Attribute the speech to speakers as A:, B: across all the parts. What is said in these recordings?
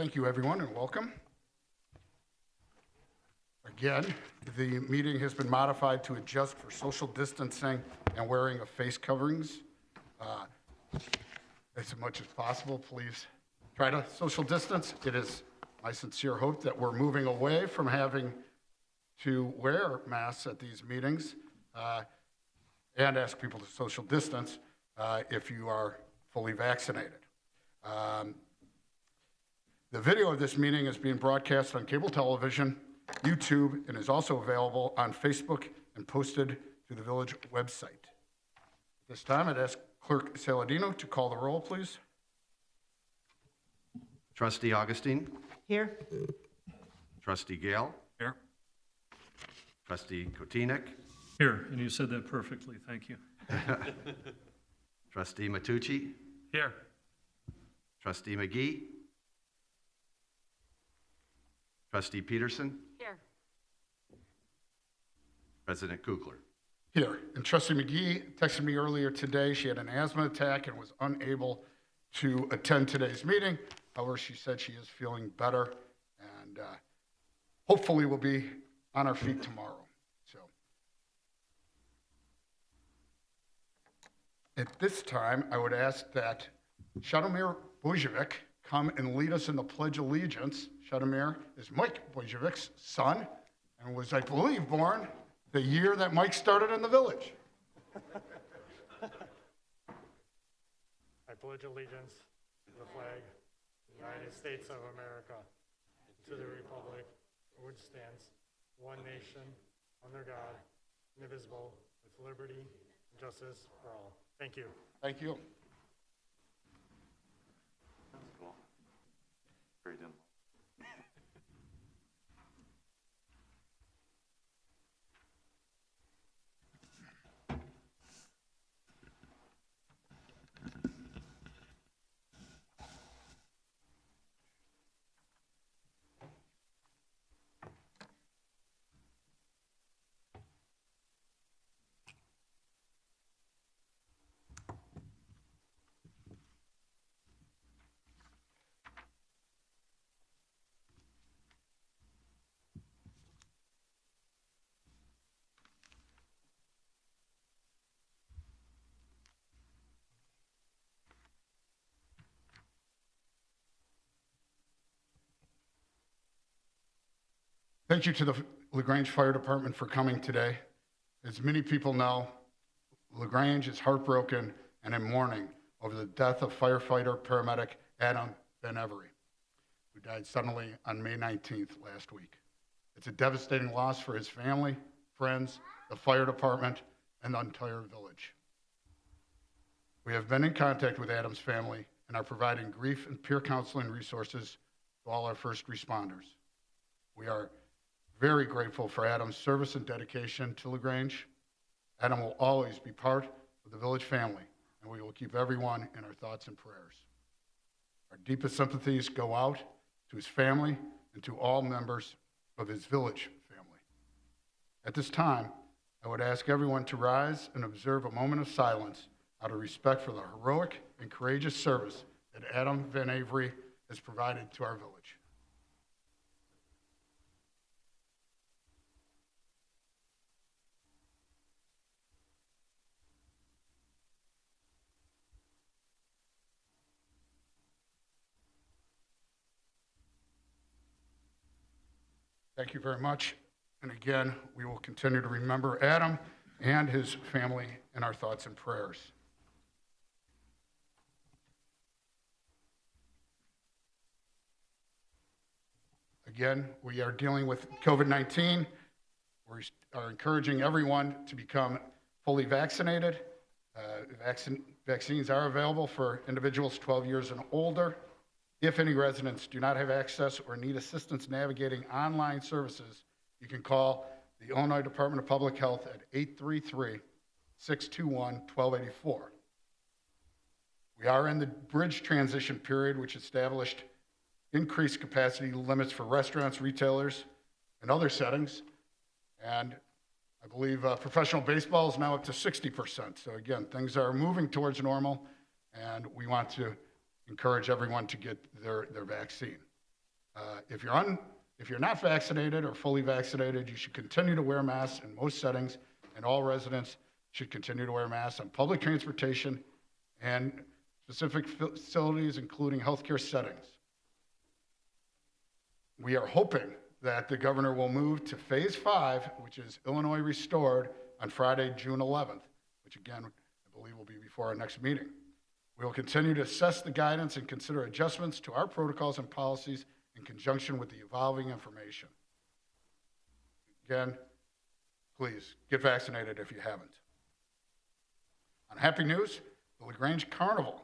A: Thank you, everyone, and welcome. Again, the meeting has been modified to adjust for social distancing and wearing of face coverings. As much as possible, please try to social distance. It is my sincere hope that we're moving away from having to wear masks at these meetings and ask people to social distance if you are fully vaccinated. The video of this meeting is being broadcast on cable television, YouTube, and is also available on Facebook and posted to the village website. At this time, I'd ask Clerk Saladino to call the roll, please.
B: Trustee Augustine.
C: Here.
B: Trustee Gale.
D: Here.
B: Trustee Kotinik.
D: Here, and you said that perfectly. Thank you.
B: Trustee Matucci.
D: Here.
B: Trustee McGee. Trustee Peterson.
C: Here.
B: President Kukler.
A: Here. And Trustee McGee texted me earlier today. She had an asthma attack and was unable to attend today's meeting. However, she said she is feeling better and hopefully will be on her feet tomorrow. So at this time, I would ask that Shadomir Bojevic come and lead us in the Pledge of Allegiance. Shadomir is Mike Bojevic's son and was, I believe, born the year that Mike started in the village.
E: I pledge allegiance to the flag of the United States of America, to the republic for which stands one nation, under God, indivisible, with liberty and justice for all. Thank you.
A: Thank you.
B: That's cool. Very done.
A: Thank you to the LaGrange Fire Department for coming today. As many people know, LaGrange is heartbroken and in mourning over the death of firefighter paramedic Adam Van Every, who died suddenly on May 19th last week. It's a devastating loss for his family, friends, the fire department, and the entire village. We have been in contact with Adam's family and are providing grief and peer counseling resources to all our first responders. We are very grateful for Adam's service and dedication to LaGrange. Adam will always be part of the village family, and we will keep everyone in our thoughts and prayers. Our deepest sympathies go out to his family and to all members of his village family. At this time, I would ask everyone to rise and observe a moment of silence out of respect for the heroic and courageous service that Adam Van Avery has provided to our village. Thank you very much. And again, we will continue to remember Adam and his family in our thoughts and prayers. Again, we are dealing with COVID-19. We are encouraging everyone to become fully vaccinated. Vaccines are available for individuals 12 years and older. If any residents do not have access or need assistance navigating online services, you can call the Illinois Department of Public Health at 833-621-1284. We are in the bridge transition period, which established increased capacity limits for restaurants, retailers, and other settings. And I believe professional baseball is now up to 60%. So again, things are moving towards normal, and we want to encourage everyone to get their vaccine. If you're not vaccinated or fully vaccinated, you should continue to wear masks in most settings, and all residents should continue to wear masks on public transportation and specific facilities, including healthcare settings. We are hoping that the governor will move to phase 5, which is Illinois Restored, on Friday, June 11th, which again, I believe will be before our next meeting. We will continue to assess the guidance and consider adjustments to our protocols and policies in conjunction with the evolving information. Again, please get vaccinated if you haven't. On happy news, the LaGrange Carnival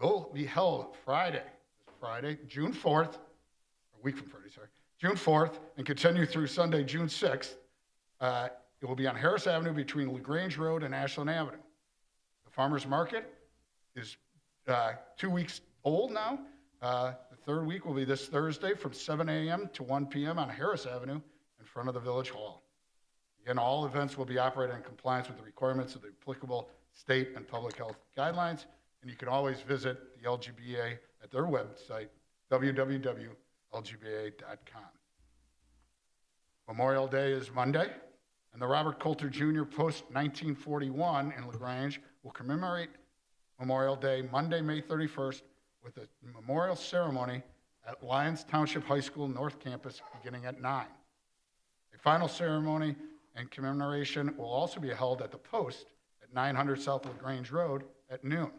A: will be held Friday, June 4th, a week from Friday, sorry, June 4th, and continue through Sunday, June 6th. It will be on Harris Avenue between LaGrange Road and Ashland Avenue. The farmers market is 2 weeks old now. The third week will be this Thursday from 7 a.m. to 1 p.m. on Harris Avenue in front of the Village Hall. Again, all events will be operated in compliance with the requirements of the applicable state and public health guidelines, and you can always visit the LGBA at their website, www.lgba.com. Memorial Day is Monday, and the Robert Coulter Jr. Post-1941 in LaGrange will commemorate Memorial Day Monday, May 31st, with a memorial ceremony at Lyons Township High School North Campus beginning at 9. A final ceremony and commemoration will also be held at the Post at 900 South LaGrange Road at noon.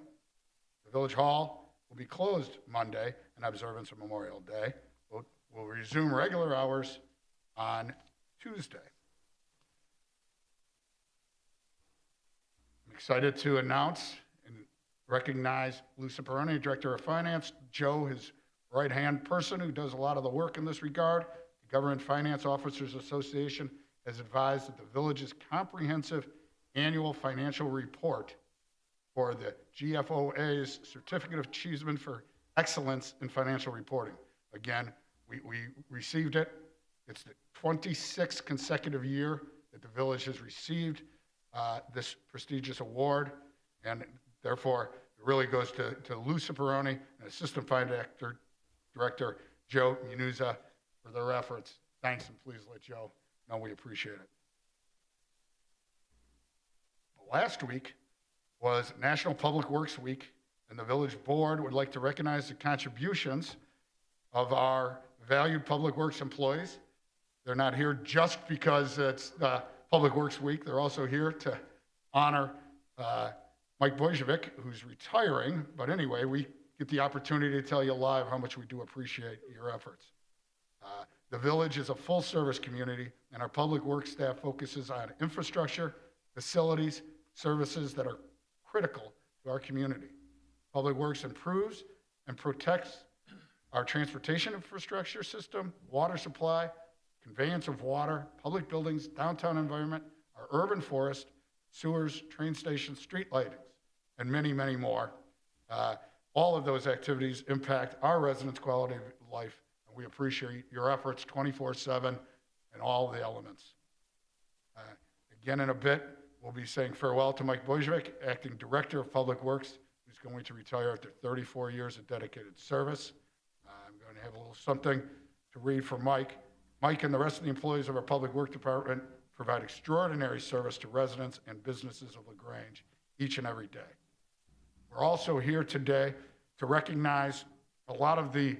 A: The Village Hall will be closed Monday in observance of Memorial Day. We'll resume regular hours on Tuesday. I'm excited to announce and recognize Lou Ciparone, Director of Finance, Joe, his right-hand person who does a lot of the work in this regard. The Government Finance Officers Association has advised that the village's comprehensive annual financial report for the GFOA's Certificate of Achievement for Excellence in Financial Reporting. Again, we received it. It's the 26th consecutive year that the village has received this prestigious award, and therefore it really goes to Lou Ciparone and Assistant Finance Director Joe Munuza for their efforts. Thanks, and please let Joe know we appreciate it. Last week was National Public Works Week, and the village board would like to recognize the contributions of our valued Public Works employees. They're not here just because it's Public Works Week. They're also here to honor Mike Bojovic, who's retiring. But anyway, we get the opportunity to tell you live how much we do appreciate your efforts. The village is a full-service community, and our Public Works staff focuses on infrastructure, facilities, services that are critical to our community. Public Works improves and protects our transportation infrastructure system, water supply, conveyance of water, public buildings, downtown environment, our urban forest, sewers, train stations, street lightings, and many, many more. All of those activities impact our residents' quality of life, and we appreciate your efforts 24/7 in all the elements. Again, in a bit, we'll be saying farewell to Mike Bojovic, Acting Director of Public Works, who's going to retire after 34 years of dedicated service. I'm going to have a little something to read from Mike. Mike and the rest of the employees of our Public Works Department provide extraordinary service to residents and businesses of LaGrange each and every day. We're also here today to recognize a lot of the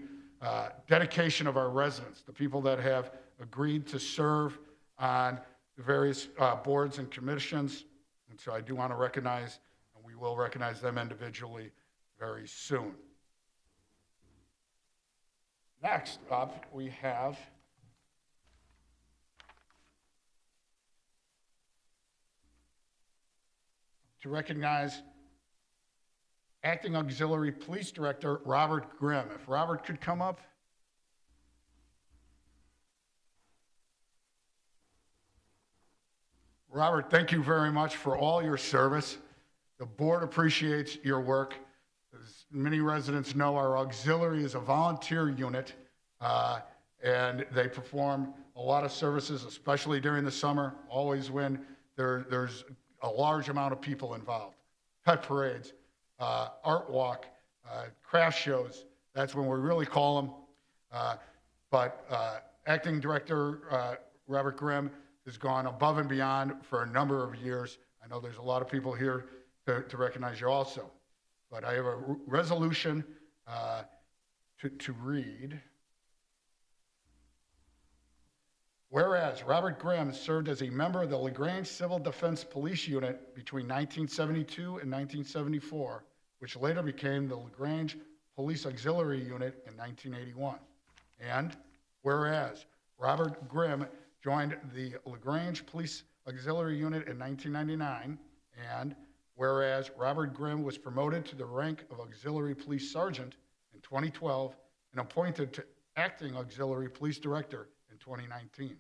A: dedication of our residents, the people that have agreed to serve on the various boards and commissions. And so I do want to recognize, and we will recognize them individually very soon. Next up, we have to recognize Acting Auxiliary Police Director Robert Grimm. If Robert could come up. Robert, thank you very much for all your service. The board appreciates your work. As many residents know, our auxiliary is a volunteer unit, and they perform a lot of services, especially during the summer, always when there's a large amount of people involved. Pet parades, art walk, craft shows, that's when we really call them. but Acting Director Robert Grimm has gone above and beyond for a number of years. I know there's a lot of people here to recognize you also. But I have a resolution to read. Whereas Robert Grimm served as a member of the LaGrange Civil Defense Police Unit between 1972 and 1974, which later became the LaGrange Police Auxiliary Unit in 1981. And whereas Robert Grimm joined the LaGrange Police Auxiliary Unit in 1999, and whereas Robert Grimm was promoted to the rank of Auxiliary Police Sergeant in 2012 and appointed to Acting Auxiliary Police Director in 2019.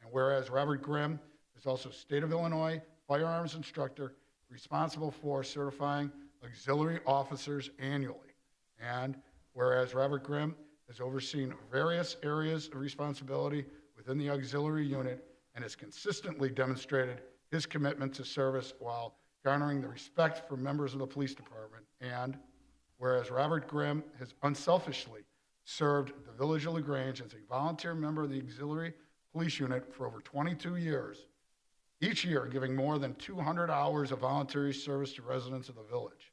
A: And whereas Robert Grimm is also State of Illinois firearms instructor responsible for certifying auxiliary officers annually. And whereas Robert Grimm has overseen various areas of responsibility within the auxiliary unit and has consistently demonstrated his commitment to service while garnering the respect from members of the police department. And whereas Robert Grimm has unselfishly served the Village of LaGrange as a volunteer member of the auxiliary police unit for over 22 years, each year giving more than 200 hours of voluntary service to residents of the village.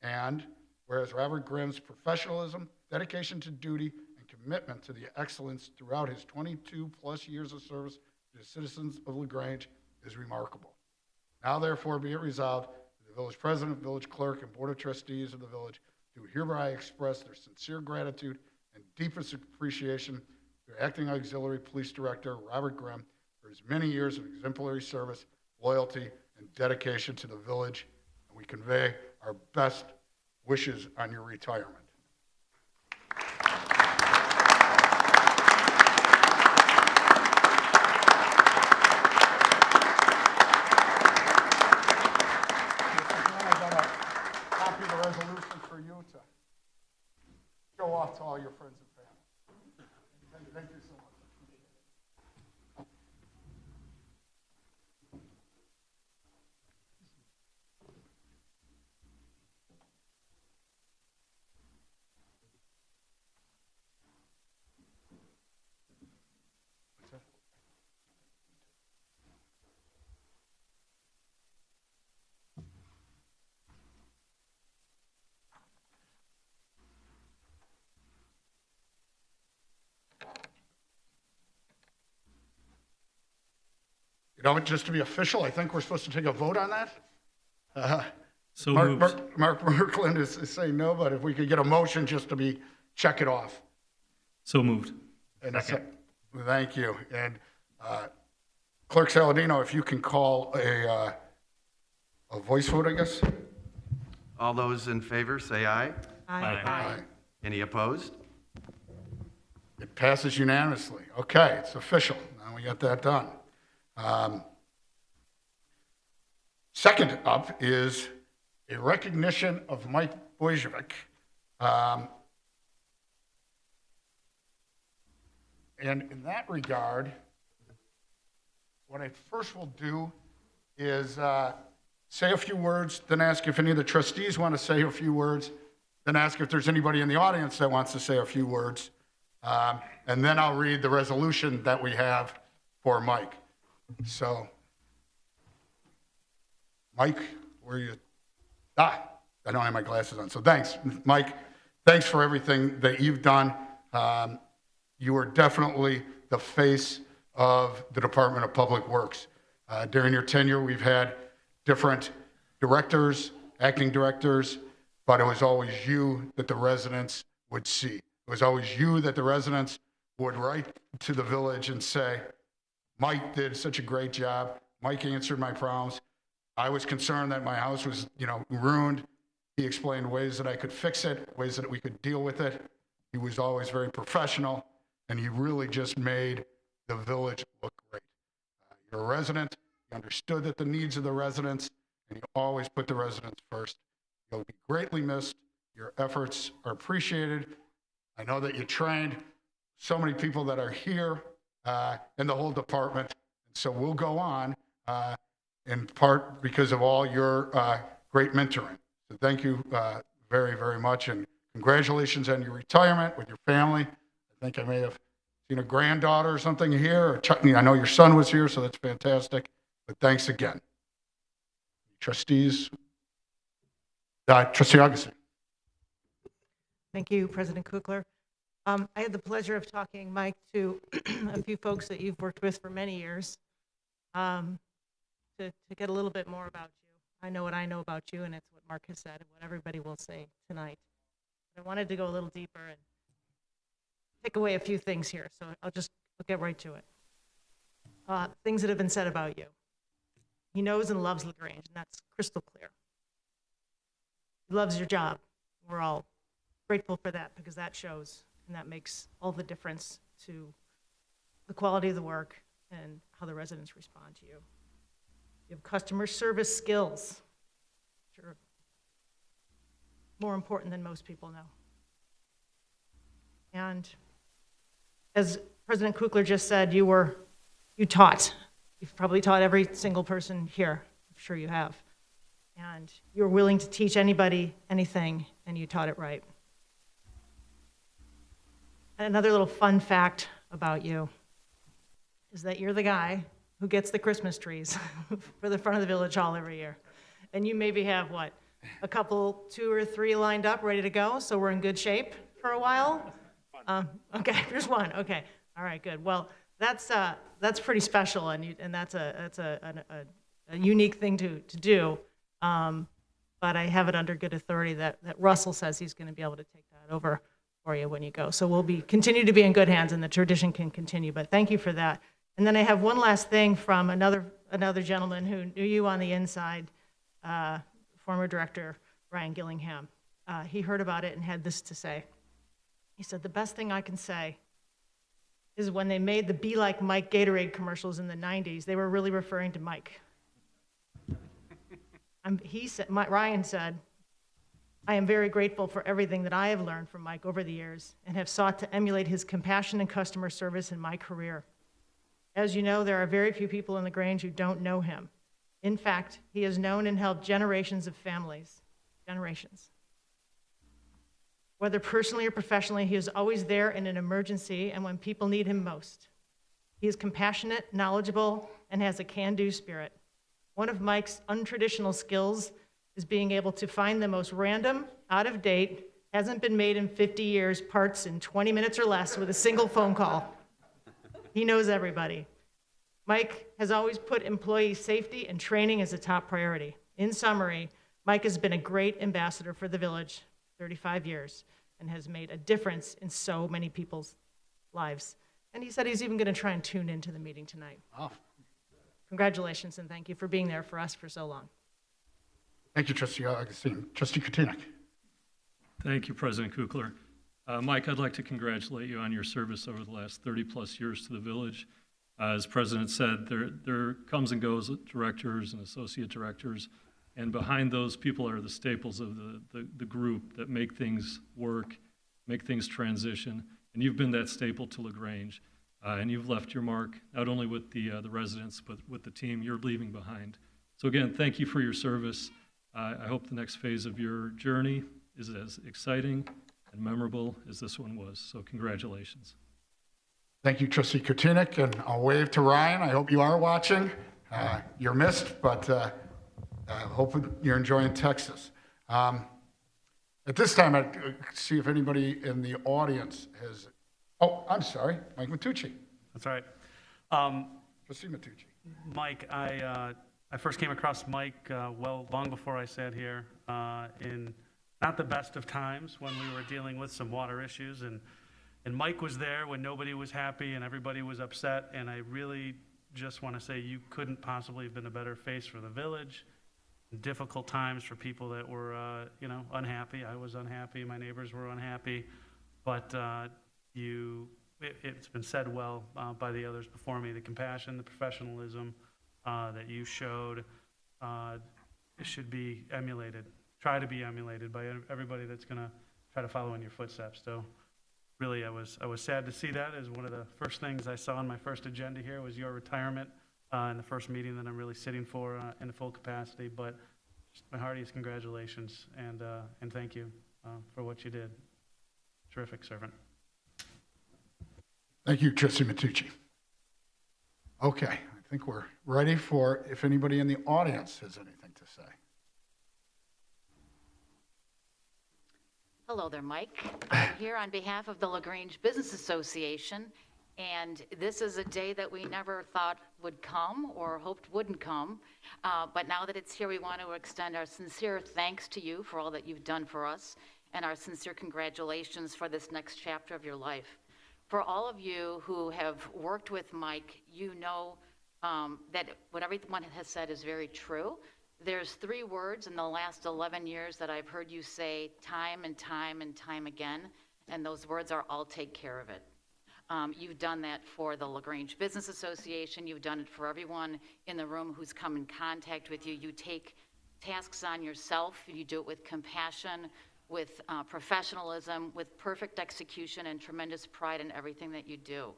A: And whereas Robert Grimm's professionalism, dedication to duty, and commitment to the excellence throughout his 22 plus years of service to the citizens of LaGrange is remarkable. Now therefore be it resolved that the village president, village clerk, and board of trustees of the village do hereby express their sincere gratitude and deepest appreciation to Acting Auxiliary Police Director Robert Grimm for his many years of exemplary service, loyalty, and dedication to the village. And we convey our best wishes on your retirement. I've got a copy of the resolution for you to show off to all your friends and family. Thank you so much. You know, just to be official, I think we're supposed to take a vote on that.
D: So moved.
A: Mark Merkland is saying no, but if we could get a motion just to check it off.
D: So moved.
A: And thank you. And Clerk Saladino, if you can call a voice vote, I guess.
B: All those in favor, say aye.
A: Aye.
B: Any opposed?
A: It passes unanimously. Okay, it's official. Now we got that done. Second up is a recognition of Mike Boyjevic. And in that regard, what I first will do is say a few words, then ask if any of the trustees want to say a few words, then ask if there's anybody in the audience that wants to say a few words. And then I'll read the resolution that we have for Mike. So, Mike, where are you? I don't have my glasses on. So thanks, Mike. Thanks for everything that you've done. You are definitely the face of the Department of Public Works. During your tenure, we've had different directors, acting directors, but it was always you that the residents would see. It was always you that the residents would write to the village and say, Mike did such a great job. Mike answered my problems. I was concerned that my house was, ruined. He explained ways that I could fix it, ways that we could deal with it. He was always very professional, and he really just made the village look great. You're a resident. You understood that the needs of the residents, and you always put the residents first. You'll be greatly missed. Your efforts are appreciated. I know that you trained so many people that are here in the whole department. So we'll go on in part because of all your great mentoring. So thank you very, very much. And congratulations on your retirement with your family. I think I may have seen a granddaughter or something here. Or I know your son was here, so that's fantastic. But thanks again. Trustees, Trustee Augustine.
C: Thank you, President Kukler. I had the pleasure of talking, Mike, to a few folks that you've worked with for many years to get a little bit more about you. I know what I know about you, and it's what Mark has said and what everybody will say tonight. I wanted to go a little deeper and take away a few things here, so I'll get right to it. Things that have been said about you. He knows and loves LaGrange, and that's crystal clear. He loves your job. We're all grateful for that because that shows, and that makes all the difference to the quality of the work and how the residents respond to you. You have customer service skills, which are more important than most people know. And as President Kukler just said, you taught. You've probably taught every single person here. I'm sure you have. And you're willing to teach anybody anything, and you taught it right. And another little fun fact about you is that you're the guy who gets the Christmas trees for the front of the village hall every year. And you maybe have, what, a couple, 2 or 3 lined up, ready to go, so we're in good shape for a while? Okay, there's one, okay. All right, good. Well, that's pretty special, and that's a unique thing to do. But I have it under good authority that Russell says he's going to be able to take that over for you when you go. So we'll continue to be in good hands, and the tradition can continue. But thank you for that. And then I have one last thing from another gentleman who knew you on the inside, former director Ryan Gillingham. He heard about it and had this to say. He said, "The best thing I can say is when they made the Be Like Mike Gatorade commercials in the 90s, they were really referring to Mike." Ryan said, "I am very grateful for everything that I have learned from Mike over the years and have sought to emulate his compassion and customer service in my career. As you know, there are very few people in LaGrange who don't know him. In fact, he has known and helped generations of families, generations. Whether personally or professionally, he is always there in an emergency and when people need him most. He is compassionate, knowledgeable, and has a can-do spirit. One of Mike's untraditional skills is being able to find the most random, out-of-date, hasn't been made in 50 years parts in 20 minutes or less with a single phone call. He knows everybody. Mike has always put employee safety and training as a top priority. In summary, Mike has been a great ambassador for the village, 35 years, and has made a difference in so many people's lives." And he said he's even going to try and tune into the meeting tonight.
A: Oh.
C: Congratulations, and thank you for being there for us for so long.
A: Thank you, Trustee Augustine. Trustee Katina.
D: Thank you, President Kukler. Mike, I'd like to congratulate you on your service over the last 30-plus years to the village. As President said, there comes and goes directors and associate directors, and behind those people are the staples of the group that make things work, make things transition, and you've been that staple to LaGrange, and you've left your mark not only with the residents, but with the team you're leaving behind. So again, thank you for your service. I hope the next phase of your journey is as exciting and memorable as this one was. So congratulations.
A: Thank you, Trustee Kutinik, and I'll wave to Ryan. I hope you are watching. You're missed, but I hope you're enjoying Texas. At this time, I'd see if anybody in the audience has, oh, I'm sorry, Mike Matucci.
F: That's all right.
A: Trustee Matucci.
F: Mike, I first came across Mike long before I sat here in not the best of times when we were dealing with some water issues. And Mike was there when nobody was happy and everybody was upset. And I really just want to say you couldn't possibly have been a better face for the village. Difficult times for people that were, unhappy. I was unhappy. My neighbors were unhappy. But it's been said well by the others before me, the compassion, the professionalism that you showed, it should be emulated, try to be emulated by everybody that's going to try to follow in your footsteps. So really, I was sad to see that as one of the first things I saw on my first agenda here was your retirement in the first meeting that I'm really sitting for in the full capacity. But just my heartiest congratulations and thank you for what you did. Terrific servant.
A: Thank you, Trustee Matucci. Okay, I think we're ready for if anybody in the audience has anything to say.
G: Hello there, Mike. I'm here on behalf of the LaGrange Business Association, and this is a day that we never thought would come or hoped wouldn't come. But now that it's here, we want to extend our sincere thanks to you for all that you've done for us, and our sincere congratulations for this next chapter of your life. For all of you who have worked with Mike, you know that what everyone has said is very true. There's 3 words in the last 11 years that I've heard you say time and time and time again, and those words are, "I'll take care of it." You've done that for the LaGrange Business Association. You've done it for everyone in the room who's come in contact with you. You take tasks on yourself. You do it with compassion, with professionalism, with perfect execution, and tremendous pride in everything that you do.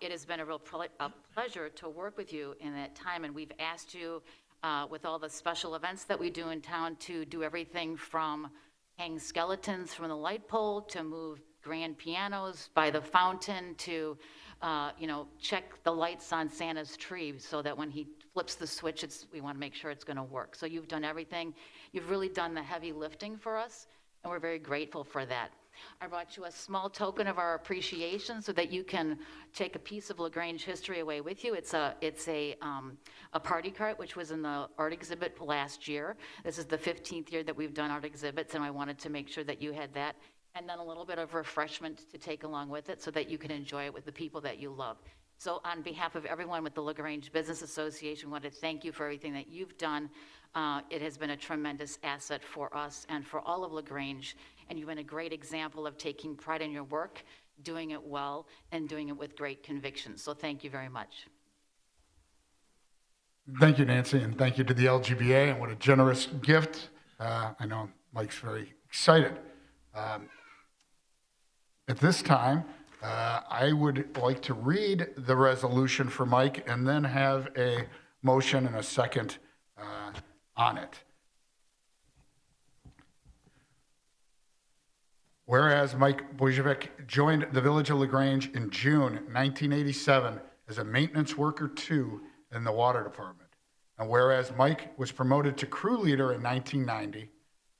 G: It has been a real pleasure to work with you in that time, and we've asked you with all the special events that we do in town to do everything from hang skeletons from the light pole to move grand pianos by the fountain to, check the lights on Santa's tree so that when he flips the switch, we want to make sure it's going to work. So you've done everything. You've really done the heavy lifting for us, and we're very grateful for that. I brought you a small token of our appreciation so that you can take a piece of LaGrange history away with you. It's a party cart, which was in the art exhibit last year. This is the 15th year that we've done art exhibits, and I wanted to make sure that you had that. And then a little bit of refreshment to take along with it so that you can enjoy it with the people that you love. So on behalf of everyone with the LaGrange Business Association, I want to thank you for everything that you've done. It has been a tremendous asset for us and for all of LaGrange, and you've been a great example of taking pride in your work, doing it well, and doing it with great conviction. So thank you very much.
A: Thank you, Nancy, and thank you to the LGBA, and what a generous gift. I know Mike's very excited. At this time, I would like to read the resolution for Mike and then have a motion and a second on it. Whereas Mike Bojevic joined the Village of LaGrange in June 1987 as a maintenance worker 2 in the water department. And whereas Mike was promoted to crew leader in 1990,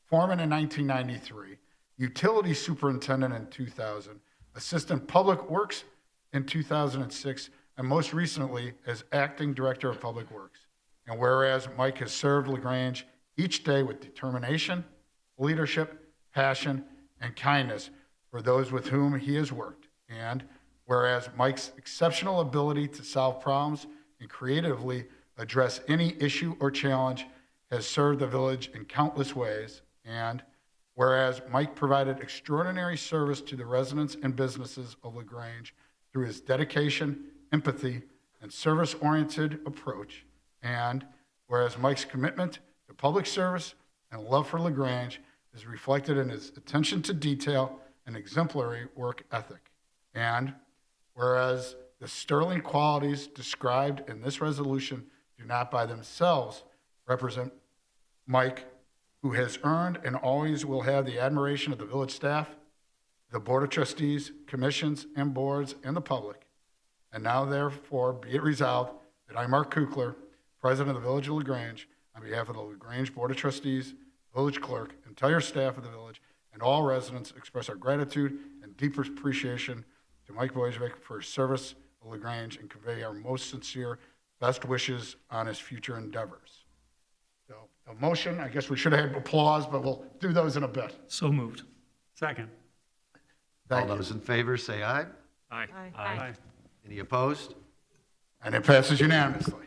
A: foreman in 1993, utility superintendent in 2000, assistant public works in 2006, and most recently as acting director of public works. And whereas Mike has served LaGrange each day with determination, leadership, passion, and kindness for those with whom he has worked. And whereas Mike's exceptional ability to solve problems and creatively address any issue or challenge has served the village in countless ways. And whereas Mike provided extraordinary service to the residents and businesses of LaGrange through his dedication, empathy, and service-oriented approach. And whereas Mike's commitment to public service and love for LaGrange is reflected in his attention to detail and exemplary work ethic. And whereas the sterling qualities described in this resolution do not by themselves represent Mike, who has earned and always will have the admiration of the village staff, the Board of Trustees, commissions, and boards, and the public. And now, therefore, be it resolved that I, Mark Kukler, President of the Village of LaGrange, on behalf of the LaGrange Board of Trustees, village clerk, entire staff of the village, and all residents, express our gratitude and deep appreciation to Mike Bojevic for his service of LaGrange and convey our most sincere best wishes on his future endeavors. So, a motion, I guess we should have had applause, but we'll do those in a bit.
D: So moved.
F: Second.
A: Thank
B: All
A: you.
B: those in favor say aye.
D: Aye.
F: Aye.
B: Any opposed?
A: And it passes unanimously.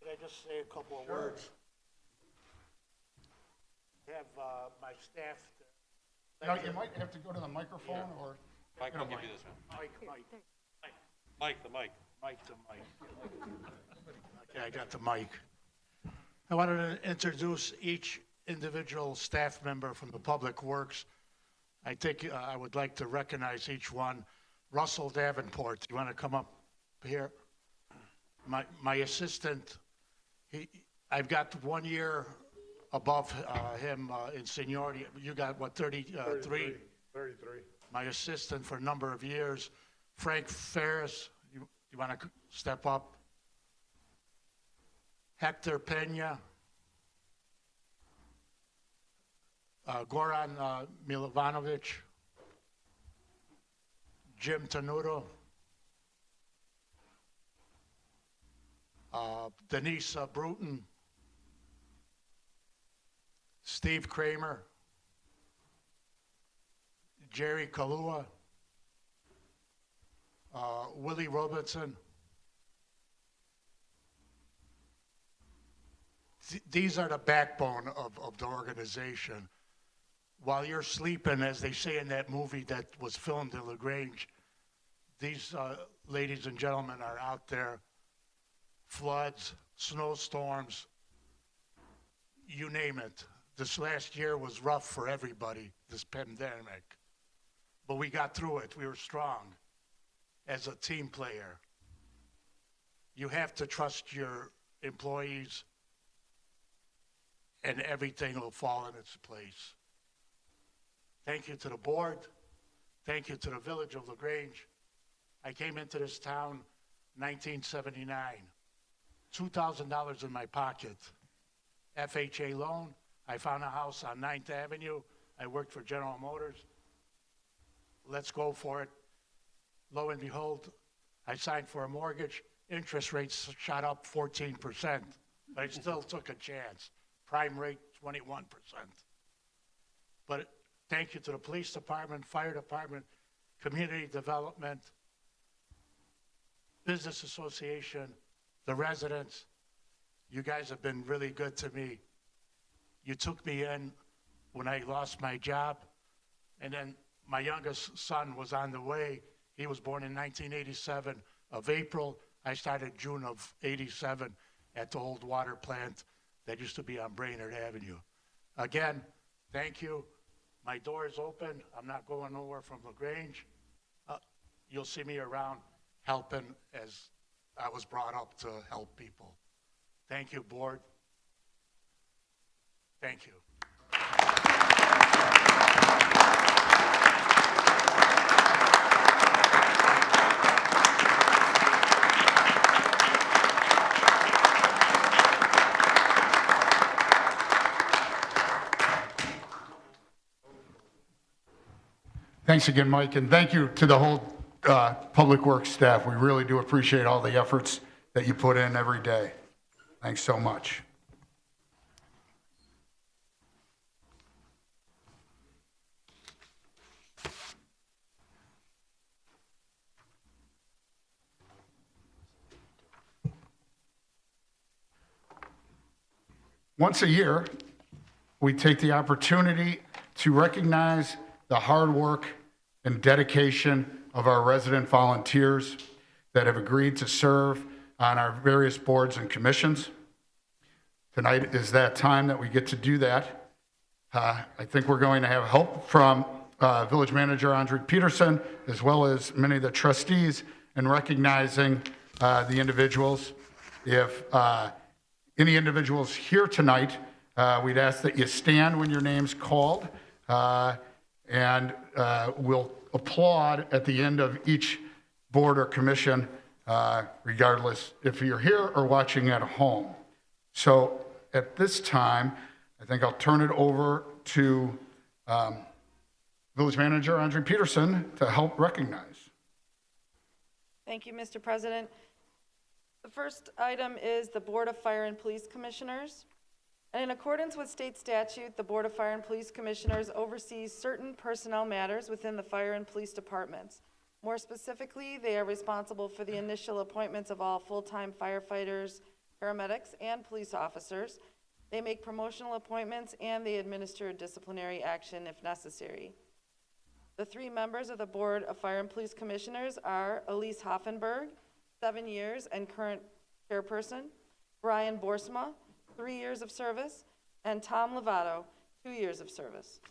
H: Could I just say a couple of words? Have my staff.
A: Now, you might have to go to the microphone or.
I: Mike, I'll give you this one.
H: Mike.
I: Mike, the mic.
H: Mic to mic. Okay, I got the mic. I wanted to introduce each individual staff member from the Public Works. I think I would like to recognize each one. Russell Davenport, you want to come up here? My assistant, I've got 1 year above him in seniority. You got what, 33?
E: 33.
H: My assistant for a number of years, Frank Ferris, you want to step up? Hector Pena, Goran Milovanovic, Jim Tenuto, Denise Bruton, Steve Kramer, Jerry Kalua, Willie Robertson. These are the backbone of the organization. While you're sleeping, as they say in that movie that was filmed in LaGrange, these ladies and gentlemen are out there. Floods, snowstorms, you name it. This last year was rough for everybody, this pandemic. But we got through it. We were strong as a team player. You have to trust your employees, and everything will fall in its place. Thank you to the board. Thank you to the village of LaGrange. I came into this town 1979. $2,000 in my pocket. FHA loan. I found a house on 9th Avenue. I worked for General Motors. Let's go for it. Lo and behold, I signed for a mortgage. Interest rates shot up 14%, but I still took a chance. Prime rate, 21%. But thank you to the police department, fire department, community development, business association, the residents. You guys have been really good to me. You took me in when I lost my job, and then my youngest son was on the way. He was born in 1987 of April. I started June of 87 at the old water plant that used to be on Brainerd Avenue. Again, thank you. My door is open. I'm not going nowhere from LaGrange. You'll see me around helping as I was brought up to help people. Thank you, board. Thank you.
A: Thanks again, Mike, and thank you to the whole Public Works staff. We really do appreciate all the efforts that you put in every day. Thanks so much. Once a year, we take the opportunity to recognize the hard work and dedication of our resident volunteers that have agreed to serve on our various boards and commissions. Tonight is that time that we get to do that. I think we're going to have help from Village Manager Andre Peterson, as well as many of the trustees, in recognizing the individuals. If any individuals here tonight, we'd ask that you stand when your name's called, and we'll applaud at the end of each board or commission, regardless if you're here or watching at home. So at this time, I think I'll turn it over to Village Manager Andre Peterson to help recognize.
I: Thank you, Mr. President. The first item is the Board of Fire and Police Commissioners. And in accordance with state statute, the Board of Fire and Police Commissioners oversees certain personnel matters within the fire and police departments. More specifically, they are responsible for the initial appointments of all full-time firefighters, paramedics, and police officers. They make promotional appointments, and they administer disciplinary action if necessary. The three members of the Board of Fire and Police Commissioners are Elise Hoffenberg, 7 years and current chairperson. Brian Borsma, 3 years of service. And Tom Lovato, 2 years of service.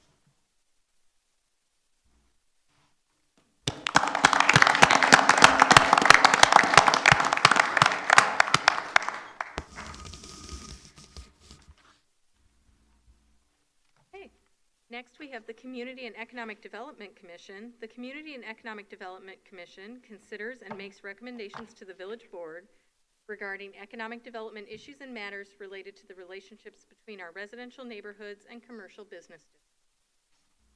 J: Okay. Next, we have the Community and Economic Development Commission. The Community and Economic Development Commission considers and makes recommendations to the village board regarding economic development issues and matters related to the relationships between our residential neighborhoods and commercial business districts.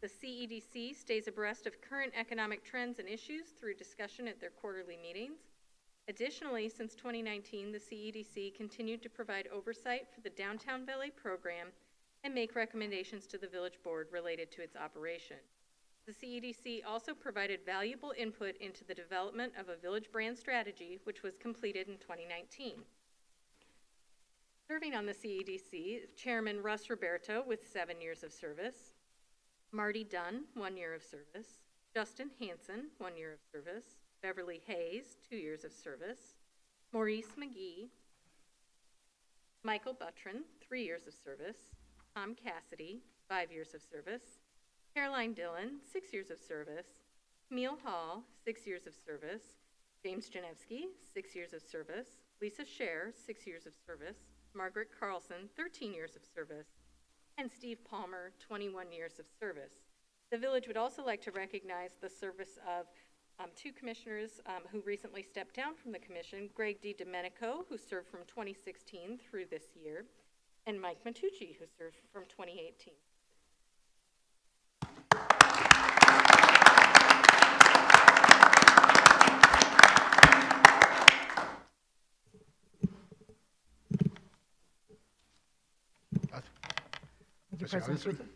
J: The CEDC stays abreast of current economic trends and issues through discussion at their quarterly meetings. Additionally, since 2019, the CEDC continued to provide oversight for the Downtown Valley program and make recommendations to the village board related to its operation. The CEDC also provided valuable input into the development of a village brand strategy, which was completed in 2019. Serving on the CEDC is Chairman Russ Roberto with 7 years of service, Marty Dunn, 1 year of service, Justin Hansen, 1 year of service, Beverly Hayes, 2 years of service, Maurice McGee, Michael Buttrin, 3 years of service, Tom Cassidy, 5 years of service, Caroline Dillon, 6 years of service, Camille Hall, 6 years of service, James Janewski, 6 years of service, Lisa Scher, 6 years of service, Margaret Carlson, 13 years of service, and Steve Palmer, 21 years of service. The village would also like to recognize the service of 2 commissioners who recently stepped down from the commission, Greg D. Domenico, who served from 2016 through this year, and Mike Matucci, who served from 2018.
C: Thank you, President Kukler.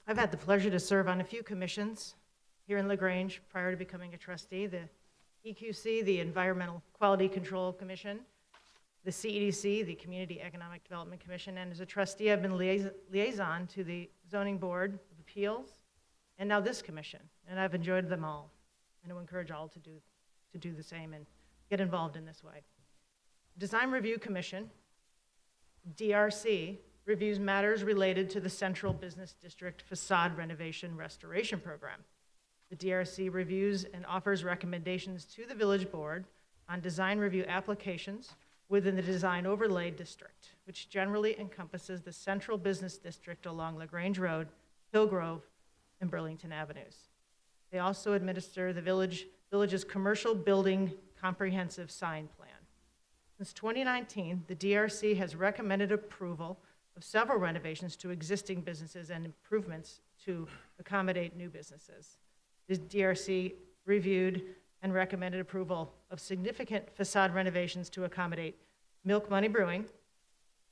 C: I've had the pleasure to serve on a few commissions here in LaGrange prior to becoming a trustee, the EQC, the Environmental Quality Control Commission, the CEDC, the Community Economic Development Commission, and as a trustee, I've been liaison to the Zoning Board of Appeals, and now this commission, and I've enjoyed them all, and I encourage all to do the same and get involved in this way. Design Review Commission, DRC, reviews matters related to the Central Business District Facade Renovation Restoration Program. The DRC reviews and offers recommendations to the Village Board on design review applications within the Design Overlay District, which generally encompasses the Central Business District along LaGrange Road, Hillgrove, and Burlington Avenues. They also administer the village's Commercial Building Comprehensive Sign Plan. Since 2019, the DRC has recommended approval of several renovations to existing businesses and improvements to accommodate new businesses. The DRC reviewed and recommended approval of significant facade renovations to accommodate Milk Money Brewing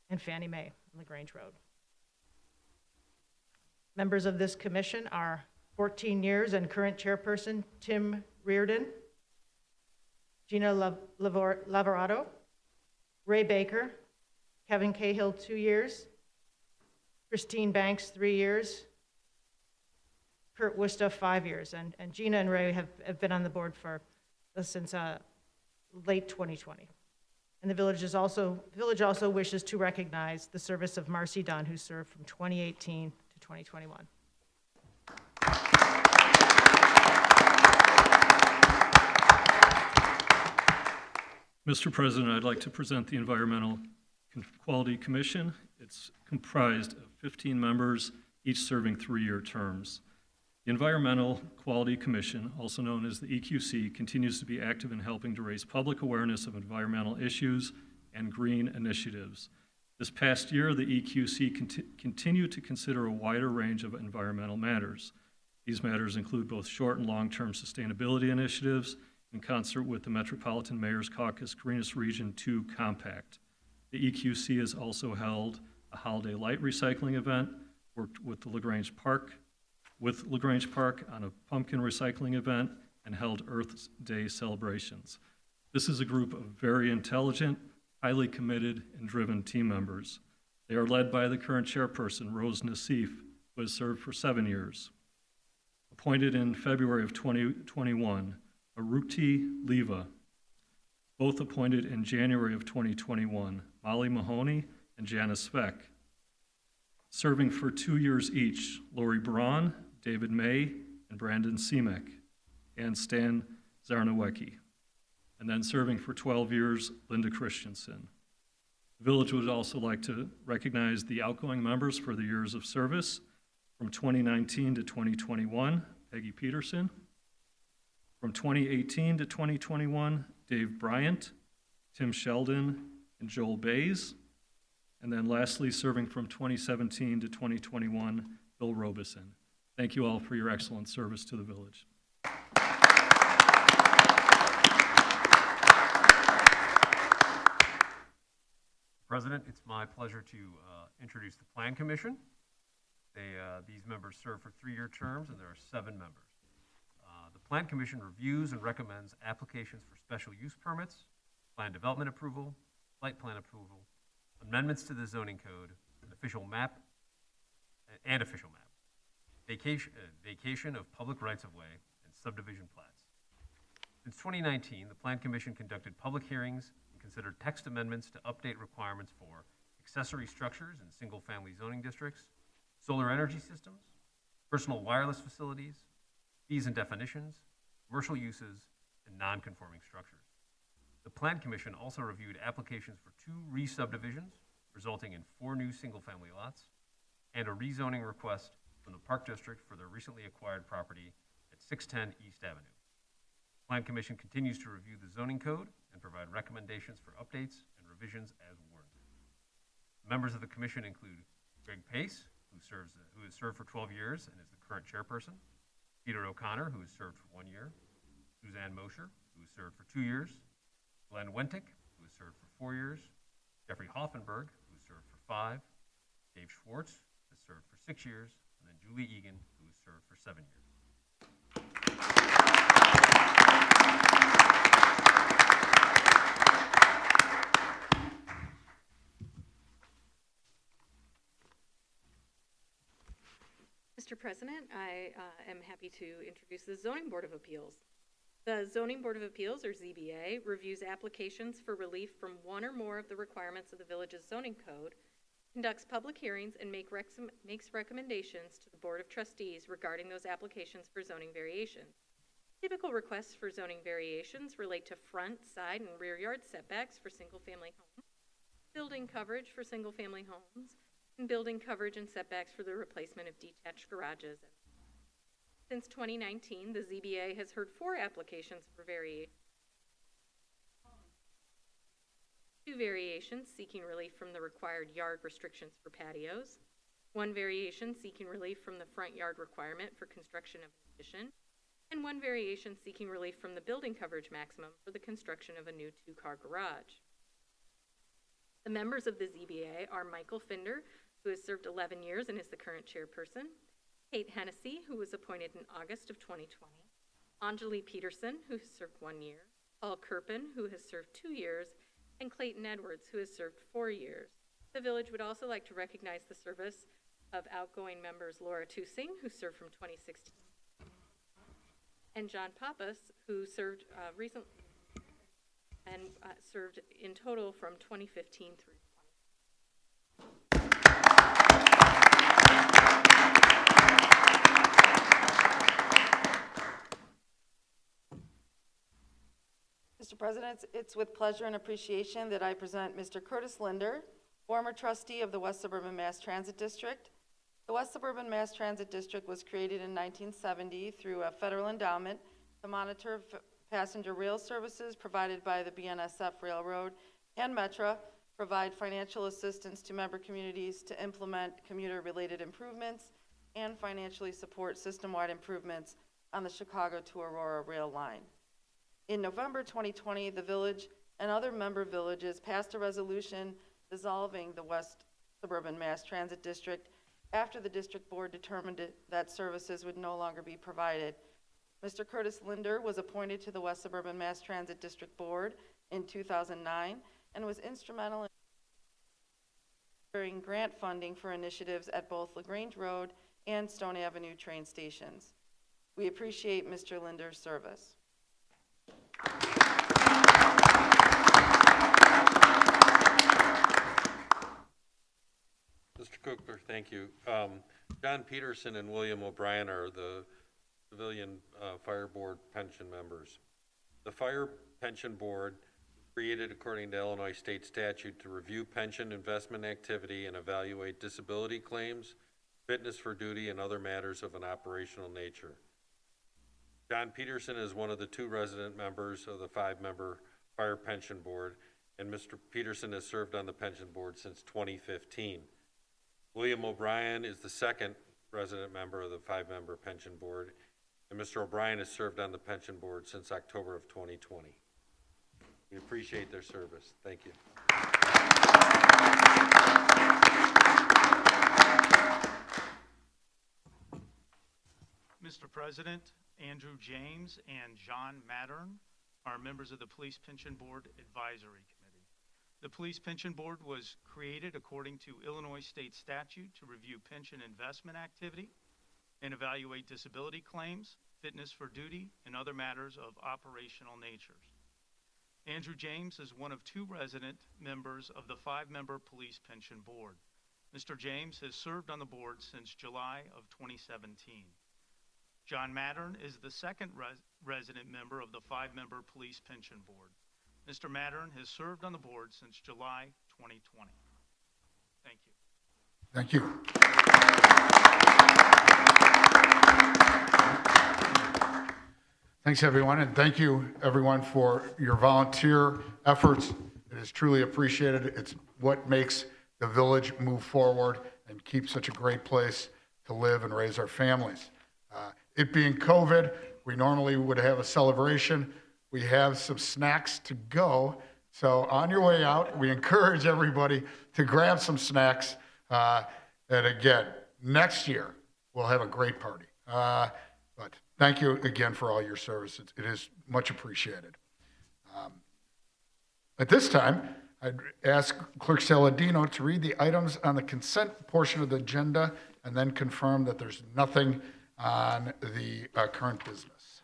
C: and Fannie Mae on LaGrange Road. Members of this commission are 14 years and current chairperson Tim Reardon, Gina Lavorato, Ray Baker, Kevin Cahill, 2 years, Christine Banks, 3 years, Kurt Wista, 5 years, and Gina and Ray have been on the board since late 2020. And the village also wishes to recognize the service of Marcy Dunn, who served from 2018 to 2021.
D: Mr. President, I'd like to present the Environmental Quality Commission. It's comprised of 15 members, each serving 3-year terms. The Environmental Quality Commission, also known as the EQC, continues to be active in helping to raise public awareness of environmental issues and green initiatives. This past year, the EQC continued to consider a wider range of environmental matters. These matters include both short and long-term sustainability initiatives in concert with the Metropolitan Mayor's Caucus Greenest Region 2 Compact. The EQC has also held a holiday light recycling event, worked with LaGrange Park on a pumpkin recycling event, and held Earth Day celebrations. This is a group of very intelligent, highly committed, and driven team members. They are led by the current chairperson, Rose Nassif, who has served for 7 years. Appointed in February of 2021, Arukti Leva, both appointed in January of 2021, Molly Mahoney and Janice Speck. Serving for 2 years each, Lori Braun, David May, and Brandon Semek, and Stan Zarnowecki. And then serving for 12 years, Linda Christensen. The village would also like to recognize the outgoing members for the years of service from 2019 to 2021, Peggy Peterson. From 2018 to 2021, Dave Bryant, Tim Sheldon, and Joel Bays. And then lastly, serving from 2017 to 2021, Bill Robeson. Thank you all for your excellent service to the village.
K: President, it's my pleasure to introduce the Plan Commission. These members serve for 3-year terms, and there are 7 members. The Plan Commission reviews and recommends applications for special use permits, plan development approval, site plan approval, amendments to the zoning code, an official map, vacation of public rights-of-way, and subdivision plats. Since 2019, the Plan Commission conducted public hearings and considered text amendments to update requirements for accessory structures in single-family zoning districts, solar energy systems, personal wireless facilities, fees and definitions, commercial uses, and non-conforming structures. The Plan Commission also reviewed applications for 2 re-subdivisions, resulting in 4 new single-family lots, and a rezoning request from the Park District for their recently acquired property at 610 East Avenue. The Plan Commission continues to review the zoning code and provide recommendations for updates and revisions as warranted. Members of the commission include Greg Pace, who has served for 12 years and is the current chairperson, Peter O'Connor, who has served for 1 year, Suzanne Mosher, who has served for 2 years, Glenn Wentick, who has served for 4 years, Jeffrey Hoffenberg, who has served for 5, Dave Schwartz has served for 6 years, and then Julie Egan, who has served for 7 years.
J: Mr. President, I am happy to introduce the Zoning Board of Appeals. The Zoning Board of Appeals, or ZBA, reviews applications for relief from one or more of the requirements of the village's zoning code, conducts public hearings, and makes recommendations to the Board of Trustees regarding those applications for zoning variations. Typical requests for zoning variations relate to front, side, and rear yard setbacks for single-family homes, building coverage for single-family homes, and building coverage and setbacks for the replacement of detached garages. Since 2019, the ZBA has heard 4 applications for variation. 2 variations seeking relief from the required yard restrictions for patios, 1 variation seeking relief from the front yard requirement for construction of an addition, and 1 variation seeking relief from the building coverage maximum for the construction of a new 2-car garage. The members of the ZBA are Michael Finder, who has served 11 years and is the current chairperson, Kate Hennessy, who was appointed in August of 2020, Anjali Peterson, who has served 1 year, Paul Kirpin, who has served 2 years, and Clayton Edwards, who has served 4 years. The village would also like to recognize the service of outgoing members Laura Tusing, who served from 2016, and John Pappas, who served recently and served in total from 2015 through 2020.
I: Mr. President, it's with pleasure and appreciation that I present Mr. Curtis Linder, former trustee of the West Suburban Mass Transit District. The West Suburban Mass Transit District was created in 1970 through a federal endowment to monitor passenger rail services provided by the BNSF Railroad and Metra, provide financial assistance to member communities to implement commuter-related improvements, and financially support system-wide improvements on the Chicago to Aurora rail line. In November 2020, the village and other member villages passed a resolution dissolving the West Suburban Mass Transit District after the district board determined that services would no longer be provided. Mr. Curtis Linder was appointed to the West Suburban Mass Transit District Board in 2009 and was instrumental in securing grant funding for initiatives at both LaGrange Road and Stone Avenue train stations. We appreciate Mr. Linder's service.
L: Mr. Cookler, thank you. John Peterson and William O'Brien are the civilian fire board pension members. The fire pension board created according to Illinois state statute to review pension investment activity and evaluate disability claims, fitness for duty, and other matters of an operational nature. John Peterson is one of the 2 resident members of the 5-member fire pension board, and Mr. Peterson has served on the pension board since 2015. William O'Brien is the 2nd resident member of the 5-member pension board, and Mr. O'Brien has served on the pension board since October of 2020. We appreciate their service. Thank you.
M: Mr. President, Andrew James and John Mattern are members of the Police Pension Board Advisory Committee. The Police Pension Board was created according to Illinois state statute to review pension investment activity and evaluate disability claims, fitness for duty, and other matters of operational nature. Andrew James is one of 2 resident members of the 5-member Police Pension Board. Mr. James has served on the board since July of 2017. John Mattern is the 2nd resident member of the 5-member Police Pension Board. Mr. Mattern has served on the board since July 2020. Thank you.
A: Thank you. Thanks, everyone, and thank you, everyone, for your volunteer efforts. It is truly appreciated. It's what makes the village move forward and keep such a great place to live and raise our families. It being COVID, we normally would have a celebration. We have some snacks to go. So on your way out, we encourage everybody to grab some snacks. And again, next year, we'll have a great party. But thank you again for all your service. It is much appreciated. At this time, I'd ask Clerk Saladino to read the items on the consent portion of the agenda and then confirm that there's nothing on the current business.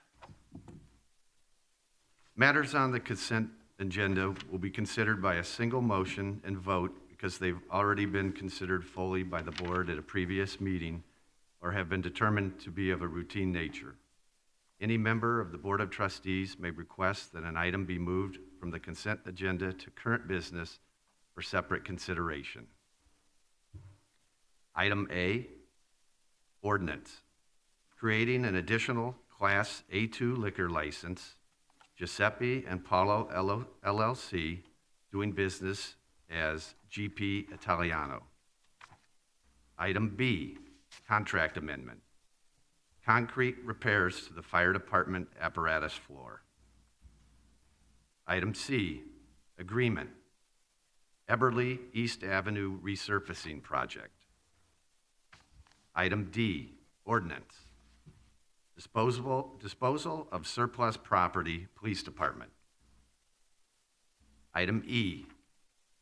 B: Matters on the consent agenda will be considered by a single motion and vote because they've already been considered fully by the board at a previous meeting or have been determined to be of a routine nature. Any member of the Board of Trustees may request that an item be moved from the consent agenda to current business for separate consideration. Item A, ordinance, creating an additional Class A2 liquor license, Giuseppe and Paolo LLC, doing business as GP Italiano. Item B, contract amendment, concrete repairs to the fire department apparatus floor. Item C, agreement, Eberly East Avenue resurfacing project. Item D, ordinance, disposal of surplus property, police department. Item E,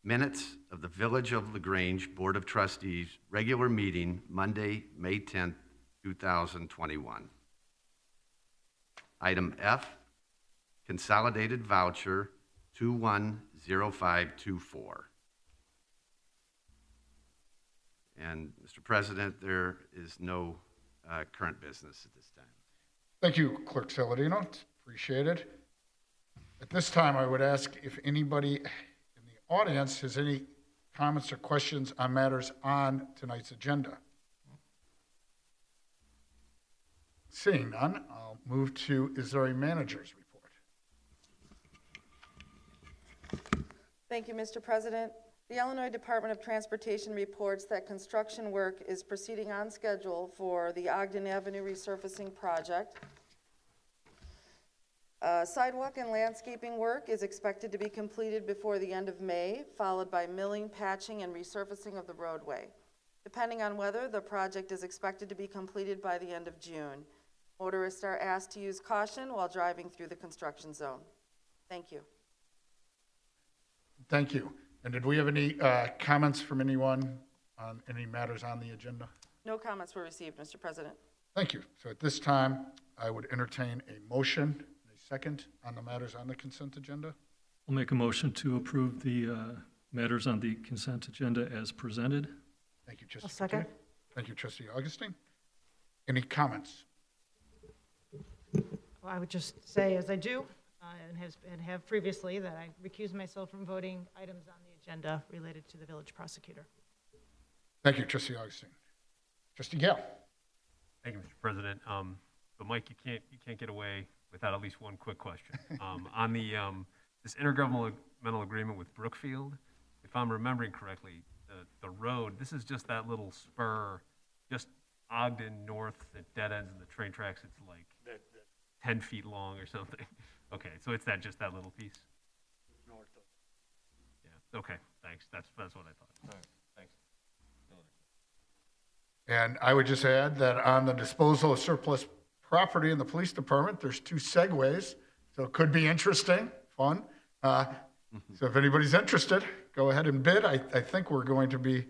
B: minutes of the Village of LaGrange Board of Trustees regular meeting Monday, May 10th, 2021. Item F, consolidated voucher 210524. And Mr. President, there is no current business at this time.
A: Thank you, Clerk Saladino. It's appreciated. At this time, I would ask if anybody in the audience has any comments or questions on matters on tonight's agenda. Seeing none, I'll move to, is there a manager's report?
I: Thank you, Mr. President. The Illinois Department of Transportation reports that construction work is proceeding on schedule for the Ogden Avenue resurfacing project. Sidewalk and landscaping work is expected to be completed before the end of May, followed by milling, patching, and resurfacing of the roadway. Depending on weather, the project is expected to be completed by the end of June. Motorists are asked to use caution while driving through the construction zone. Thank you.
A: Thank you. And did we have any comments from anyone on any matters on the agenda?
I: No comments were received, Mr. President.
A: Thank you. So at this time, I would entertain a motion, a second, on the matters on the consent agenda.
D: I'll make a motion to approve the matters on the consent agenda as presented.
A: Thank you, Trustee.
C: I'll second.
A: Kotinik. Thank you, Trustee Augustine. Any comments?
C: Well, I would just say, as I do, and have previously, that I recuse myself from voting items on the agenda related to the village prosecutor.
A: Thank you, Trustee Augustine. Trustee Gale.
K: Thank you, Mr. President. But Mike, you can't get away without at least one quick question. On the, this intergovernmental agreement with Brookfield, if I'm remembering correctly, the road, this is just that little spur, just Ogden north at dead ends in the train tracks. It's like 10 feet long or something. Okay, so it's just that little piece?
H: North of.
K: Yeah, okay, thanks. That's what I thought.
L: All right, thanks.
A: And I would just add that on the disposal of surplus property in the police department, there's 2 segues, so it could be interesting, fun. So if anybody's interested, go ahead and bid. I think we're going to be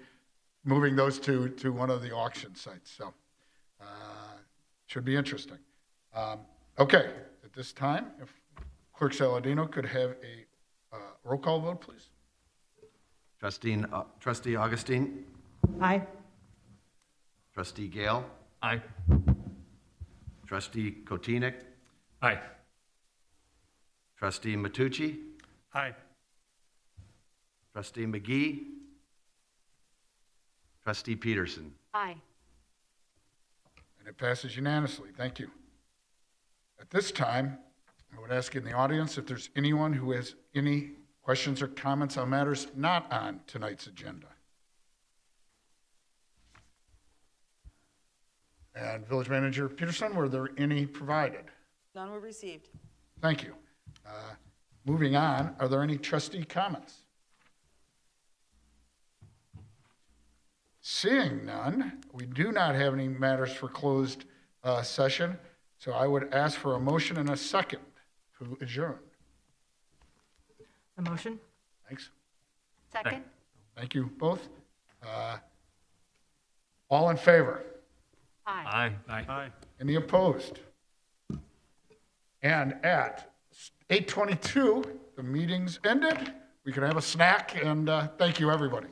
A: moving those to one of the auction sites, so should be interesting. Okay, at this time, if Clerk Saladino could have a roll call vote, please.
B: Trustee Augustine?
C: Aye.
B: Trustee Gale?
K: Aye.
B: Trustee Kotinik?
D: Aye.
B: Trustee Matucci?
F: Aye.
B: Trustee McGee? Trustee Peterson?
G: Aye.
A: And it passes unanimously. Thank you. At this time, I would ask in the audience if there's anyone who has any questions or comments on matters not on tonight's agenda. And Village Manager Peterson, were there any provided?
I: None were received.
A: Thank you. Moving on, are there any trustee comments? Seeing none, we do not have any matters for closed session, so I would ask for a motion and a second to adjourn.
C: A motion?
A: Thanks.
G: Second?
A: Thank you both. All in favor?
G: Aye.
K: Aye.
F: Aye.
A: Any opposed? And at 8:22, the meeting's ended. We can have a snack, and thank you, everybody.